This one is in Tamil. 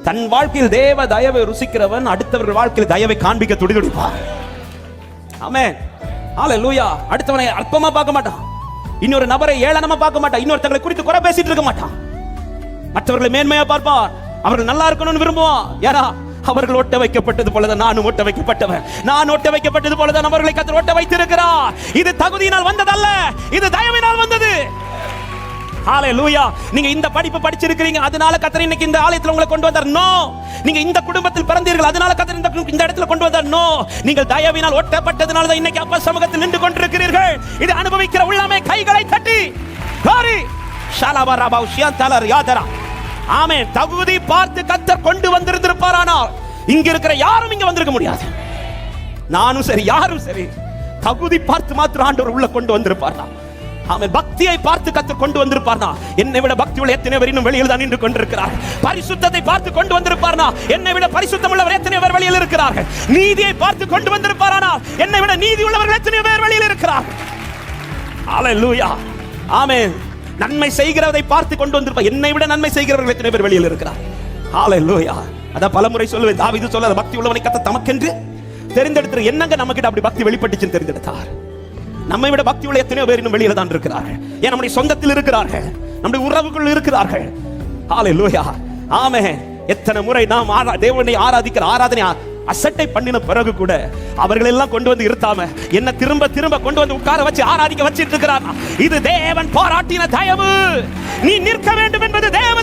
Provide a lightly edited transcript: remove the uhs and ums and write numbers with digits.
தன் வாழ்க்கையில் தேவ தயவை ருசிக்கிறவன் அடுத்தவர்கள் வாழ்க்கையில் தயவை காண்பிக்க துடிதுடிப்பான். ஆமென், ஹல்லேலூயா. அடுத்தவனை அற்பமா பார்க்க மாட்டான், இன்னொரு நபரை ஏளனமா பார்க்க மாட்டான், இன்னொருத்தங்களை குறித்து குறை பேசிட்டு இருக்க மாட்டான், மற்றவர்களை மேன்மையா பார்ப்பான், அவர்கள் நல்லா இருக்கணும்னு விரும்புவான். ஏன்னா அவர்கள் ஒட்ட வைக்கப்பட்டது போலதான் நானும் ஒட்ட வைக்கப்பட்டவன், நான் ஒட்ட வைக்கப்பட்டது போலதான் அவர்களை கர்த்தர் ஒட்ட வைத்திருக்கிறார். இது தகுதியினால் வந்ததல்ல, இது தயவினால் வந்தது. ஹல்லேலூயா. நீங்க இந்த படிப்பு படிச்சிருக்கீங்க, அதனால கர்த்தர் இன்னைக்கு இந்த ஆலயத்தில் உங்களை கொண்டு வந்தார். நோ. நீங்க இந்த குடும்பத்தில் பிறந்தீர்கள், அதனால கர்த்தர் இந்த இடத்துல கொண்டு வந்தார். நோ. நீங்கள் தயவினால் ஒட்டப்பட்டதனால தான் இன்னைக்கு அப்பா சமூகத்தில் நின்று கொண்டிருக்கிறீர்கள். இது அனுபவிக்கிற உள்ளமே கைகளை தட்டி glory ஷாலாபராபா உஷியாந்தாலர் யாதரா. ஆமென். தகுதி பார்த்து கர்த்தர் கொண்டு வந்திருப்பாரானால் இங்க இருக்கிற யாரும் இங்க வந்திருக்க முடியாது. நானும் சரி, யாரும் சரி, தகுதி பார்த்து மாத்திரம் ஆண்டவர் உள்ள கொண்டு வந்திருப்பார்னா. ஆமென். பக்தியை பார்த்து கர்த்தர் கொண்டு வந்திருப்பார்னா என்னை விட பக்தி உள்ள எத்தனை பேர் இன்னும் வெளியில் தான் நின்று கொண்டிருக்கிறார். பரிசுத்தத்தை பார்த்து கொண்டு வந்திருப்பார்னா என்னை விட பரிசுத்தம் உள்ளவர் எத்தனை பேர் வெளியில் இருக்கிறார்கள். நீதியை பார்த்து கொண்டு வந்திருப்பாரானால் என்னை விட நீதி உள்ளவர்கள் எத்தனை பேர் வெளியில் இருக்கிறார்கள். ஹல்லேலூயா. ஆமென். நன்மை செய்கிறவரை பார்த்து கொண்டு வந்திருப்பார், என்னை விட நன்மை செய்கிறவர்கள் எத்தனை பேர் வெளியில் இருக்கிறார். ஹல்லேலூயா. அத பலமுறை சொல்லுவேன், தாவீது சொல்றார், பக்தி உள்ளவனை கர்த்தர் தமக்கென்று தெரிந்தெடுத்து. என்னங்க நமக்கிட்ட அப்படி பக்தி வெளிப்பட்டுச்சுன்னு தெரிந்தெடுத்தார். நம்மை விட பக்தி உள்ள எத்தனையோ பேர் இன்னும் வெளியில தான் இருக்கிறார்கள். ஏன் நம்முடைய சொந்தத்தில் இருக்கிறார்கள், நம்முடைய உறவுகள் இருக்கிறார்கள். ஹல்லேலூயா. ஆமென். எத்தனை முறை நாம் தேவனை ஆராதிக்கிற ஆராதனை அசட்டை பண்ணின பிறகு கூட அவர்கள் எல்லாம் கொண்டு வந்து இருத்தாம என்ன திரும்ப திரும்ப கொண்டு வந்து உட்கார வச்சு ஆராதிக்க வச்சிட்டு இருக்கிறார். இது தேவன் பாராட்டின தயவு. நீ நிற்க வேண்டும் என்பது தேவ